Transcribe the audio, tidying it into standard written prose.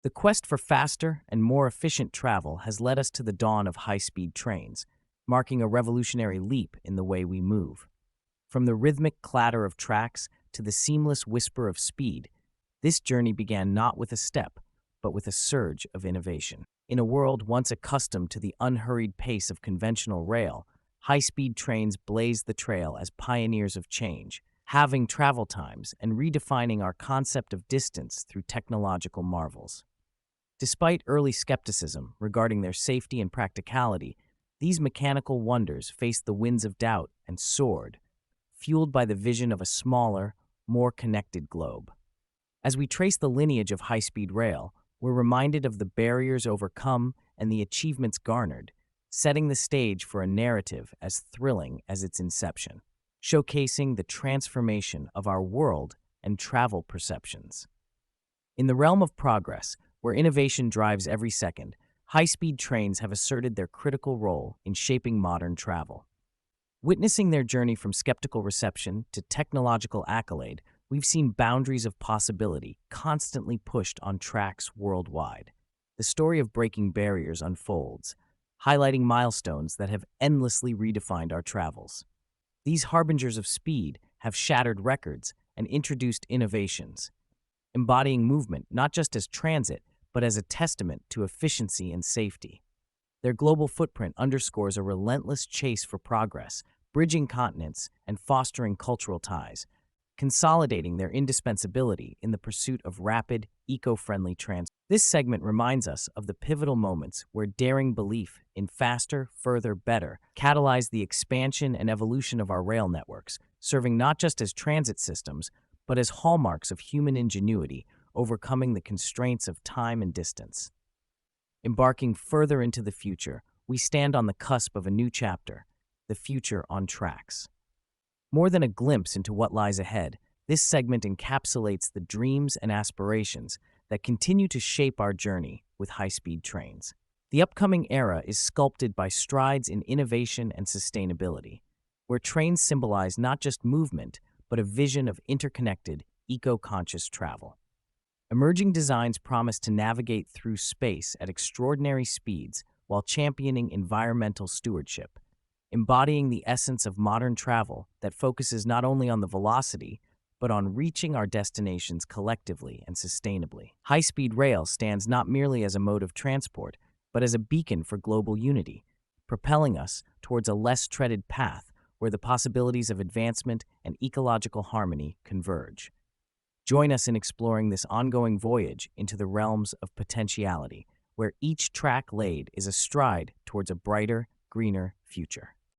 The quest for faster and more efficient travel has led us to the dawn of high-speed trains, marking a revolutionary leap in the way we move. From the rhythmic clatter of tracks to the seamless whisper of speed, this journey began not with a step, but with a surge of innovation. In a world once accustomed to the unhurried pace of conventional rail, high-speed trains blazed the trail as pioneers of change, halving travel times and redefining our concept of distance through technological marvels. Despite early skepticism regarding their safety and practicality, these mechanical wonders faced the winds of doubt and soared, fueled by the vision of a smaller, more connected globe. As we trace the lineage of high-speed rail, we're reminded of the barriers overcome and the achievements garnered, setting the stage for a narrative as thrilling as its inception, showcasing the transformation of our world and travel perceptions. In the realm of progress, where innovation drives every second, high-speed trains have asserted their critical role in shaping modern travel. Witnessing their journey from skeptical reception to technological accolade, we've seen boundaries of possibility constantly pushed on tracks worldwide. The story of breaking barriers unfolds, highlighting milestones that have endlessly redefined our travels. These harbingers of speed have shattered records and introduced innovations, embodying movement not just as transit, but as a testament to efficiency and safety. Their global footprint underscores a relentless chase for progress, bridging continents and fostering cultural ties, consolidating their indispensability in the pursuit of rapid, eco-friendly transit. This segment reminds us of the pivotal moments where daring belief in faster, further, better catalyzed the expansion and evolution of our rail networks, serving not just as transit systems, but as hallmarks of human ingenuity, overcoming the constraints of time and distance. Embarking further into the future, we stand on the cusp of a new chapter, the future on tracks. More than a glimpse into what lies ahead, this segment encapsulates the dreams and aspirations that continue to shape our journey with high-speed trains. The upcoming era is sculpted by strides in innovation and sustainability, where trains symbolize not just movement, but a vision of interconnected, eco-conscious travel. Emerging designs promise to navigate through space at extraordinary speeds while championing environmental stewardship, embodying the essence of modern travel that focuses not only on the velocity, but on reaching our destinations collectively and sustainably. High-speed rail stands not merely as a mode of transport, but as a beacon for global unity, propelling us towards a less treaded path where the possibilities of advancement and ecological harmony converge. Join us in exploring this ongoing voyage into the realms of potentiality, where each track laid is a stride towards a brighter, greener future.